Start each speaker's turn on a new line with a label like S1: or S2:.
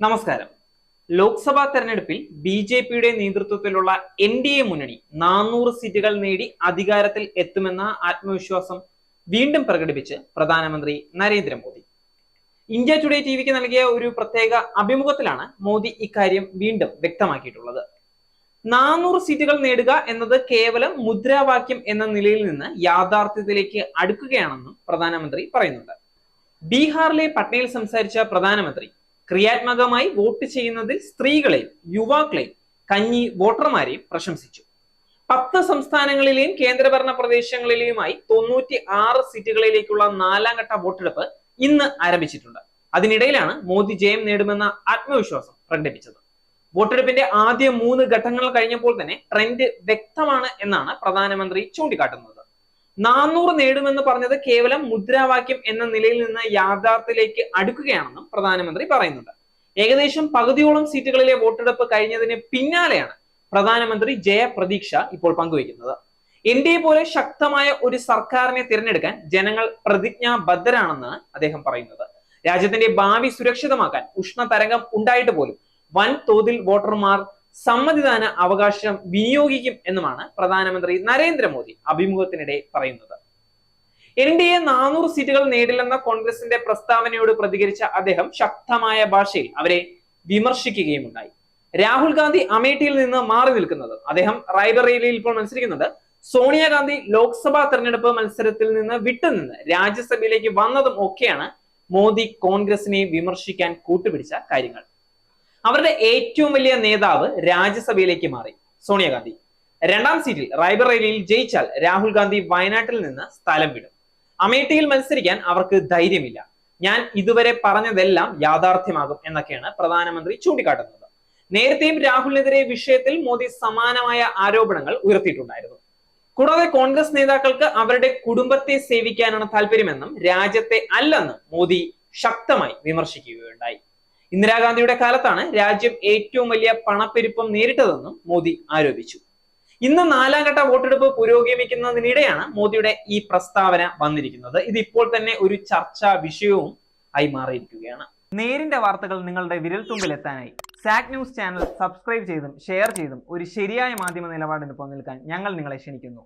S1: നമസ്കാരം. ലോക്സഭാ തെരഞ്ഞെടുപ്പിൽ ബി.ജെ.പിയുടെ നേതൃത്വത്തിലുള്ള എൻ.ഡി.എ മുന്നണി 400 സീറ്റുകൾ നേടി അധികാരത്തിൽ എത്തുമെന്ന ആത്മവിശ്വാസം വീണ്ടും പ്രകടിപ്പിച്ച് പ്രധാനമന്ത്രി നരേന്ദ്രമോദി. ഇന്ത്യ ടുഡേ ടിവിക്ക് നൽകിയ ഒരു പ്രത്യേക അഭിമുഖത്തിലാണ് മോദി ഇക്കാര്യം വീണ്ടും വ്യക്തമാക്കിയിട്ടുള്ളത്. 400 സീറ്റുകൾ നേടുക എന്നത് കേവലം മുദ്രാവാക്യം എന്ന നിലയിൽ നിന്ന് യാഥാർത്ഥ്യത്തിലേക്ക് അടുക്കുകയാണെന്നും പ്രധാനമന്ത്രി പറയുന്നുണ്ട്. ബീഹാറിലെ പട്നയിൽ സംസാരിച്ച പ്രധാനമന്ത്രി ക്രിയാത്മകമായി വോട്ട് ചെയ്യുന്നതിൽ സ്ത്രീകളെയും യുവാക്കളെയും കന്നി വോട്ടർമാരെയും പ്രശംസിച്ചു. 10 സംസ്ഥാനങ്ങളിലെയും കേന്ദ്രഭരണ പ്രദേശങ്ങളിലെയുമായി 96 സീറ്റുകളിലേക്കുള്ള 4ാം ഘട്ട വോട്ടെടുപ്പ് ഇന്ന് ആരംഭിച്ചിട്ടുണ്ട്. അതിനിടയിലാണ് മോദി ജയം നേടുമെന്ന ആത്മവിശ്വാസം പ്രകടിപ്പിച്ചത്. വോട്ടെടുപ്പിന്റെ ആദ്യ 3 ഘട്ടങ്ങൾ കഴിഞ്ഞപ്പോൾ തന്നെ ട്രെൻഡ് വ്യക്തമാണ് എന്നാണ് പ്രധാനമന്ത്രി ചൂണ്ടിക്കാട്ടുന്നത്. 400 നേടുമെന്ന് പറഞ്ഞത് കേവലം മുദ്രാവാക്യം എന്ന നിലയിൽ നിന്ന് യാഥാർത്ഥ്യത്തിലേക്ക് അടുക്കുകയാണെന്നും പ്രധാനമന്ത്രി പറയുന്നുണ്ട്. ഏകദേശം പകുതിയോളം സീറ്റുകളിലെ വോട്ടെടുപ്പ് കഴിഞ്ഞതിന് പിന്നാലെയാണ് പ്രധാനമന്ത്രി ജയപ്രതീക്ഷ ഇപ്പോൾ പങ്കുവയ്ക്കുന്നത്. എൻ.ഡി.എ പോലെ ശക്തമായ ഒരു സർക്കാരിനെ തിരഞ്ഞെടുക്കാൻ ജനങ്ങൾ പ്രതിജ്ഞാബദ്ധരാണെന്നാണ് അദ്ദേഹം പറയുന്നത്. രാജ്യത്തിന്റെ ഭാവി സുരക്ഷിതമാക്കാൻ ഉഷ്ണതരംഗം ഉണ്ടായിട്ട് പോലും വൻതോതിൽ വോട്ടർമാർ സമ്മതിദാന അവകാശം വിനിയോഗിക്കും എന്നുമാണ് പ്രധാനമന്ത്രി നരേന്ദ്രമോദി അഭിമുഖത്തിനിടെ പറയുന്നത്. എൻ.ഡി.എ 400 സീറ്റുകൾ നേടില്ലെന്ന കോൺഗ്രസിന്റെ പ്രസ്താവനയോട് പ്രതികരിച്ച അദ്ദേഹം ശക്തമായ ഭാഷയിൽ അവരെ വിമർശിക്കുകയുമുണ്ടായി. രാഹുൽ ഗാന്ധി അമേഠിയിൽ നിന്ന് മാറി നിൽക്കുന്നത്, അദ്ദേഹം റായ്ബറേലിയിൽ ഇപ്പോൾ മത്സരിക്കുന്നുണ്ട്, സോണിയാഗാന്ധി ലോക്സഭാ തെരഞ്ഞെടുപ്പ് മത്സരത്തിൽ നിന്ന് വിട്ടുനിന്ന് രാജ്യസഭയിലേക്ക് വന്നതും ഒക്കെയാണ് മോദി കോൺഗ്രസിനെ വിമർശിക്കാൻ കൂട്ടുപിടിച്ച കാര്യങ്ങൾ. അവരുടെ ഏറ്റവും വലിയ നേതാവ് രാജ്യസഭയിലേക്ക് മാറി, സോണിയാഗാന്ധി. 2ാം സീറ്റിൽ റായ്ബറേലിയിൽ ജയിച്ചാൽ രാഹുൽ ഗാന്ധി വയനാട്ടിൽ നിന്ന് സ്ഥലം വിടും. അമേഠിയിൽ മത്സരിക്കാൻ അവർക്ക് ധൈര്യമില്ല. ഞാൻ ഇതുവരെ പറഞ്ഞതെല്ലാം യാഥാർത്ഥ്യമാകും എന്നൊക്കെയാണ് പ്രധാനമന്ത്രി ചൂണ്ടിക്കാട്ടുന്നത്. നേരത്തെയും രാഹുലിനെതിരെ വിഷയത്തിൽ മോദി സമാനമായ ആരോപണങ്ങൾ ഉയർത്തിയിട്ടുണ്ടായിരുന്നു. കൂടാതെ കോൺഗ്രസ് നേതാക്കൾക്ക് അവരുടെ കുടുംബത്തെ സേവിക്കാനാണ് താല്പര്യമെന്നും രാജ്യത്തെ അല്ലെന്നും മോദി ശക്തമായി വിമർശിക്കുകയുണ്ടായി. ഇന്ദിരാഗാന്ധിയുടെ കാലത്താണ് രാജ്യം ഏറ്റവും വലിയ പണപ്പെരുപ്പം നേരിട്ടതെന്നും മോദി ആരോപിച്ചു. ഇന്ന് 4ാം ഘട്ട വോട്ടെടുപ്പ് പുരോഗമിക്കുന്നതിനിടെയാണ് മോദിയുടെ ഈ പ്രസ്താവന വന്നിരിക്കുന്നത്. ഇത് ഇപ്പോൾ തന്നെ ഒരു ചർച്ചാ വിഷയവും ആയി മാറിയിരിക്കുകയാണ്. നേരിന്റെ വാർത്തകൾ നിങ്ങളുടെ വിരൽത്തുമ്പിൽ എത്താനായി സാക് ന്യൂസ് ചാനൽ സബ്സ്ക്രൈബ് ചെയ്തും ഷെയർ ചെയ്തും ഒരു ശരിയായ മാധ്യമ നിലപാടിന് നിൽക്കാൻ ഞങ്ങൾ നിങ്ങളെ ക്ഷണിക്കുന്നു.